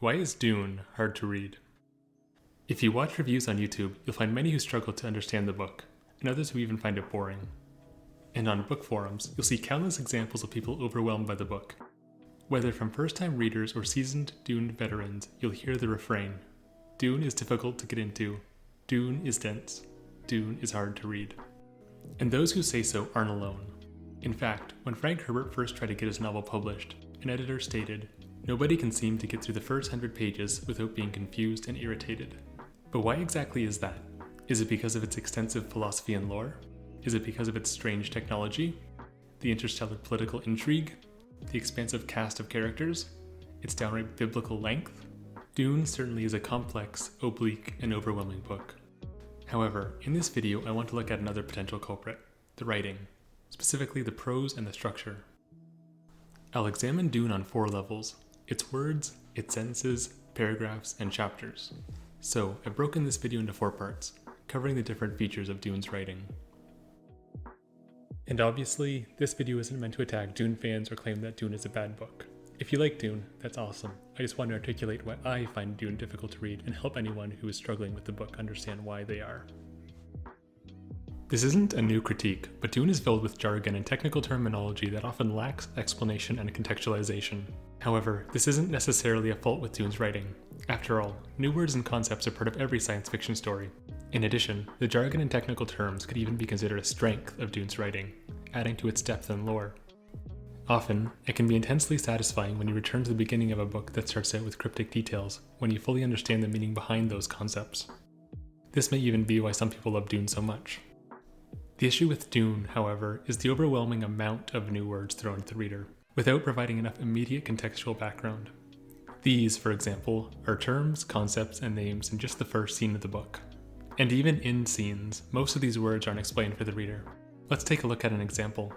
Why is Dune hard to read? If you watch reviews on YouTube, you'll find many who struggle to understand the book, and others who even find it boring. And on book forums, you'll see countless examples of people overwhelmed by the book. Whether from first-time readers or seasoned Dune veterans, you'll hear the refrain: Dune is difficult to get into, Dune is dense, Dune is hard to read. And those who say so aren't alone. In fact, when Frank Herbert first tried to get his novel published, an editor stated, "Nobody can seem to get through the first 100 pages without being confused and irritated." But why exactly is that? Is it because of its extensive philosophy and lore? Is it because of its strange technology? The interstellar political intrigue? The expansive cast of characters? Its downright biblical length? Dune certainly is a complex, oblique, and overwhelming book. However, in this video I want to look at another potential culprit, the writing, specifically the prose and the structure. I'll examine Dune on 4 levels: its words, its sentences, paragraphs, and chapters. So, I've broken this video into 4 parts, covering the different features of Dune's writing. And obviously, this video isn't meant to attack Dune fans or claim that Dune is a bad book. If you like Dune, that's awesome. I just want to articulate why I find Dune difficult to read and help anyone who is struggling with the book understand why they are. This isn't a new critique, but Dune is filled with jargon and technical terminology that often lacks explanation and contextualization. However, this isn't necessarily a fault with Dune's writing. After all, new words and concepts are part of every science fiction story. In addition, the jargon and technical terms could even be considered a strength of Dune's writing, adding to its depth and lore. Often, it can be intensely satisfying when you return to the beginning of a book that starts out with cryptic details, when you fully understand the meaning behind those concepts. This may even be why some people love Dune so much. The issue with Dune, however, is the overwhelming amount of new words thrown at the reader, without providing enough immediate contextual background. These, for example, are terms, concepts, and names in just the first scene of the book. And even in scenes, most of these words aren't explained for the reader. Let's take a look at an example.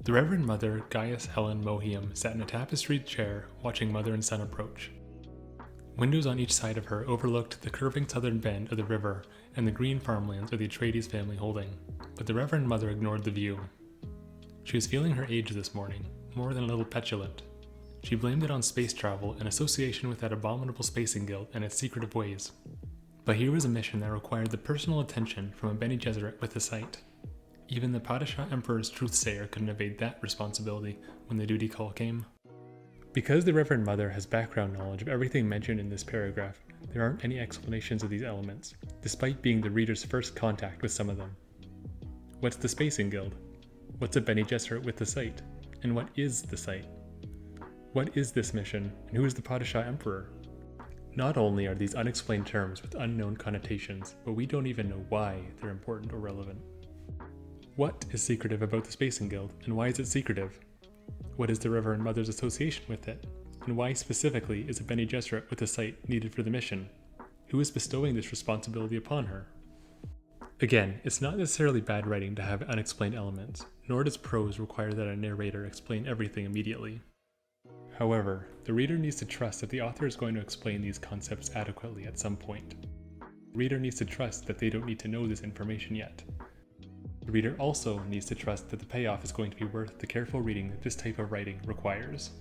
The Reverend Mother Gaius Helen Mohiam sat in a tapestried chair watching mother and son approach. Windows on each side of her overlooked the curving southern bend of the river and the green farmlands of the Atreides family holding, but the Reverend Mother ignored the view. She was feeling her age this morning, more than a little petulant. She blamed it on space travel and association with that abominable spacing guild and its secretive ways. But here was a mission that required the personal attention from a Bene Gesserit with the sight. Even the Padishah Emperor's truthsayer couldn't evade that responsibility when the duty call came. Because the Reverend Mother has background knowledge of everything mentioned in this paragraph, there aren't any explanations of these elements, despite being the reader's first contact with some of them. What's the Spacing Guild? What's a Bene Gesserit with the sight? And what is the sight? What is this mission, and who is the Padishah Emperor? Not only are these unexplained terms with unknown connotations, but we don't even know why they're important or relevant. What is secretive about the Spacing Guild, and why is it secretive? What is the Reverend Mother's association with it, and why specifically is a Bene Gesserit with a sight needed for the mission? Who is bestowing this responsibility upon her? Again, it's not necessarily bad writing to have unexplained elements, nor does prose require that a narrator explain everything immediately. However, the reader needs to trust that the author is going to explain these concepts adequately at some point. The reader needs to trust that they don't need to know this information yet. The reader also needs to trust that the payoff is going to be worth the careful reading that this type of writing requires.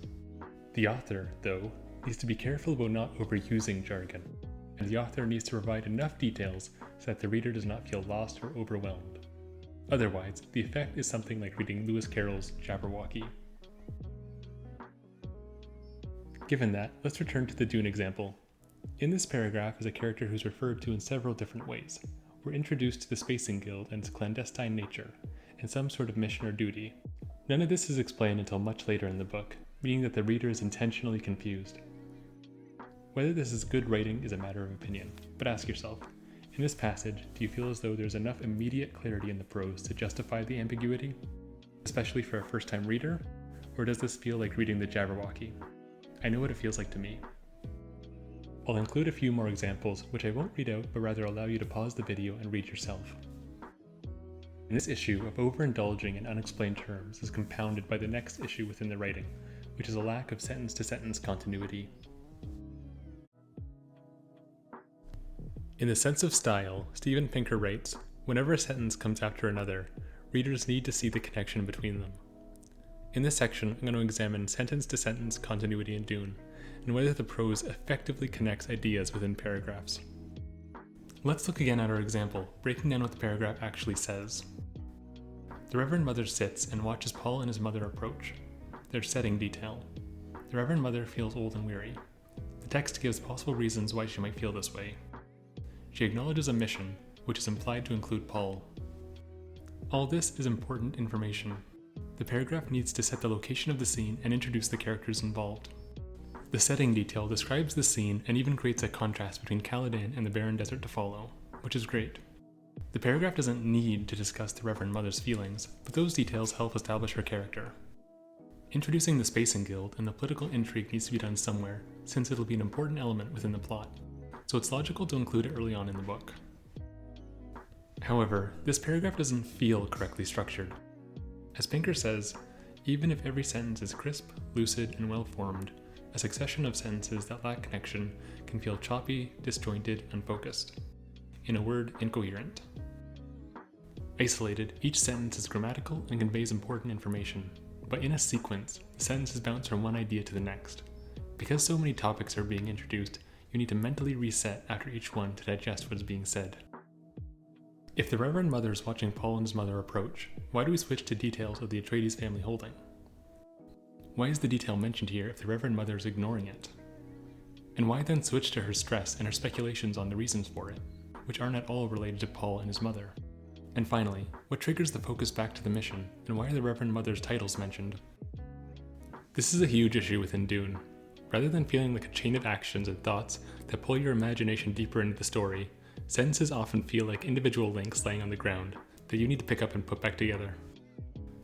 The author, though, needs to be careful about not overusing jargon, and the author needs to provide enough details so that the reader does not feel lost or overwhelmed. Otherwise, the effect is something like reading Lewis Carroll's Jabberwocky. Given that, let's return to the Dune example. In this paragraph is a character who's referred to in several different ways. We're introduced to the Spacing Guild and its clandestine nature, and some sort of mission or duty. None of this is explained until much later in the book, meaning that the reader is intentionally confused. Whether this is good writing is a matter of opinion, but ask yourself, in this passage, do you feel as though there's enough immediate clarity in the prose to justify the ambiguity, especially for a first-time reader, or does this feel like reading the Jabberwocky? I know what it feels like to me. I'll include a few more examples, which I won't read out, but rather allow you to pause the video and read yourself. And this issue of overindulging in unexplained terms is compounded by the next issue within the writing, which is a lack of sentence-to-sentence continuity. In the sense of style, Steven Pinker writes, "Whenever a sentence comes after another, readers need to see the connection between them." In this section, I'm going to examine sentence-to-sentence continuity in Dune, and whether the prose effectively connects ideas within paragraphs. Let's look again at our example, breaking down what the paragraph actually says. The Reverend Mother sits and watches Paul and his mother approach. There's setting detail. The Reverend Mother feels old and weary. The text gives possible reasons why she might feel this way. She acknowledges a mission, which is implied to include Paul. All this is important information. The paragraph needs to set the location of the scene and introduce the characters involved. The setting detail describes the scene and even creates a contrast between Caladan and the barren desert to follow, which is great. The paragraph doesn't need to discuss the Reverend Mother's feelings, but those details help establish her character. Introducing the Spacing Guild and the political intrigue needs to be done somewhere, since it'll be an important element within the plot, so it's logical to include it early on in the book. However, this paragraph doesn't feel correctly structured. As Pinker says, even if every sentence is crisp, lucid, and well-formed, a succession of sentences that lack connection can feel choppy, disjointed, unfocused. In a word, incoherent. Isolated, each sentence is grammatical and conveys important information, but in a sequence, the sentences bounce from one idea to the next. Because so many topics are being introduced, you need to mentally reset after each one to digest what is being said. If the Reverend Mother is watching Paul and his mother approach, why do we switch to details of the Atreides family holding? Why is the detail mentioned here if the Reverend Mother is ignoring it? And why then switch to her stress and her speculations on the reasons for it, which aren't at all related to Paul and his mother? And finally, what triggers the focus back to the mission, and why are the Reverend Mother's titles mentioned? This is a huge issue within Dune. Rather than feeling like a chain of actions and thoughts that pull your imagination deeper into the story, sentences often feel like individual links laying on the ground that you need to pick up and put back together.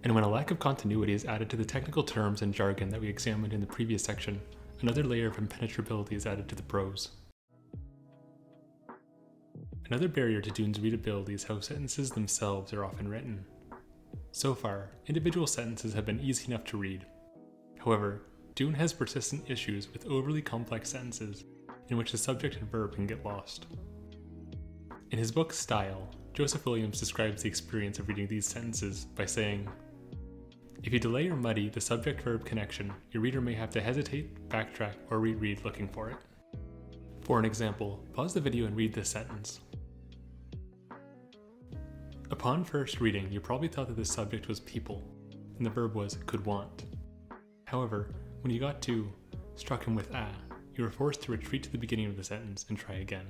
And when a lack of continuity is added to the technical terms and jargon that we examined in the previous section, another layer of impenetrability is added to the prose. Another barrier to Dune's readability is how sentences themselves are often written. So far, individual sentences have been easy enough to read. However, Dune has persistent issues with overly complex sentences in which the subject and verb can get lost. In his book Style, Joseph Williams describes the experience of reading these sentences by saying, "If you delay or muddy the subject-verb connection, your reader may have to hesitate, backtrack, or reread looking for it." For an example, pause the video and read this sentence. Upon first reading, you probably thought that the subject was people, and the verb was could want. However, when you got to struck him with you were forced to retreat to the beginning of the sentence and try again.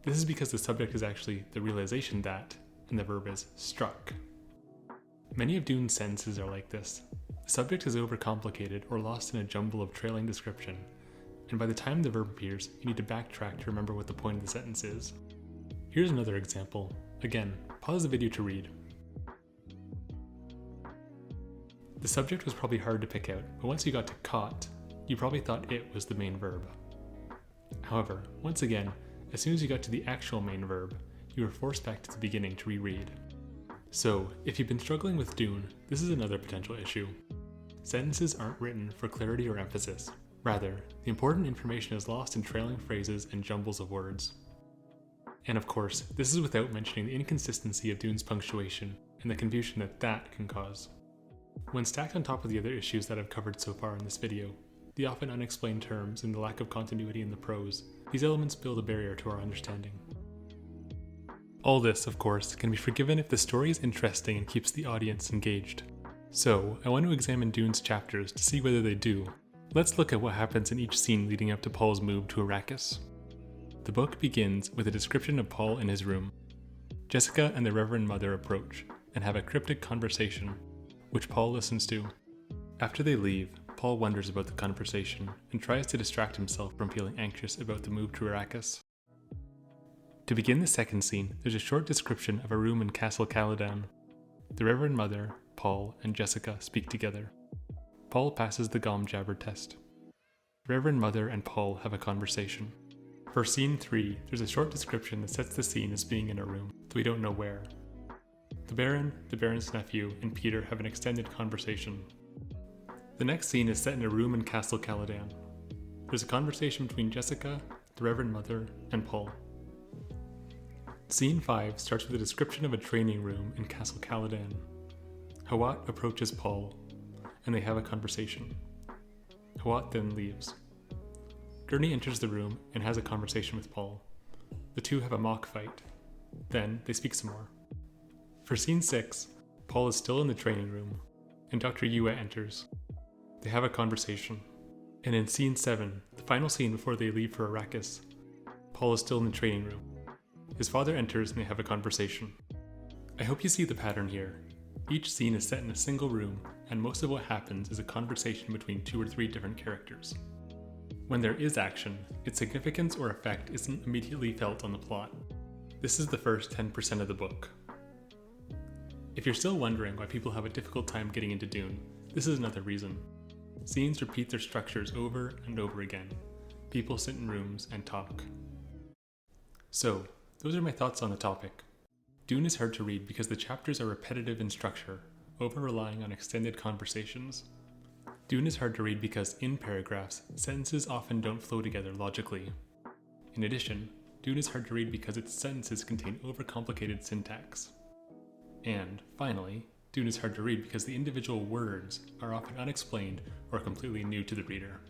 This is because the subject is actually the realization that, and the verb is struck. Many of Dune's sentences are like this. The subject is overcomplicated or lost in a jumble of trailing description, and by the time the verb appears, you need to backtrack to remember what the point of the sentence is. Here's another example. Again, pause the video to read. The subject was probably hard to pick out, but once you got to caught, you probably thought it was the main verb. However, once again, as soon as you got to the actual main verb, you were forced back to the beginning to reread. So, if you've been struggling with Dune, this is another potential issue. Sentences aren't written for clarity or emphasis. Rather, the important information is lost in trailing phrases and jumbles of words. And of course, this is without mentioning the inconsistency of Dune's punctuation and the confusion that can cause. When stacked on top of the other issues that I've covered so far in this video, the often unexplained terms and the lack of continuity in the prose, these elements build a barrier to our understanding. All this, of course, can be forgiven if the story is interesting and keeps the audience engaged. So, I want to examine Dune's chapters to see whether they do. Let's look at what happens in each scene leading up to Paul's move to Arrakis. The book begins with a description of Paul in his room. Jessica and the Reverend Mother approach and have a cryptic conversation, which Paul listens to. After they leave, Paul wonders about the conversation and tries to distract himself from feeling anxious about the move to Arrakis. To begin the second scene, there's a short description of a room in Castle Caladan. The Reverend Mother, Paul, and Jessica speak together. Paul passes the Gom Jabber test. The Reverend Mother and Paul have a conversation. For scene 3, there's a short description that sets the scene as being in a room, though we don't know where. The Baron, the Baron's nephew, and Peter have an extended conversation. The next scene is set in a room in Castle Caladan. There's a conversation between Jessica, the Reverend Mother, and Paul. Scene 5 starts with a description of a training room in Castle Caladan. Hawat approaches Paul, and they have a conversation. Hawat then leaves. Gurney enters the room and has a conversation with Paul. The two have a mock fight. Then they speak some more. For scene 6, Paul is still in the training room, and Dr. Yue enters. They have a conversation. And in scene 7, the final scene before they leave for Arrakis, Paul is still in the training room. His father enters and they have a conversation. I hope you see the pattern here. Each scene is set in a single room, and most of what happens is a conversation between 2 or 3 different characters. When there is action, its significance or effect isn't immediately felt on the plot. This is the first 10% of the book. If you're still wondering why people have a difficult time getting into Dune, this is another reason. Scenes repeat their structures over and over again. People sit in rooms and talk. So, those are my thoughts on the topic. Dune is hard to read because the chapters are repetitive in structure, over-relying on extended conversations. Dune is hard to read because, in paragraphs, sentences often don't flow together logically. In addition, Dune is hard to read because its sentences contain overcomplicated syntax. And, finally, Dune is hard to read because the individual words are often unexplained or completely new to the reader.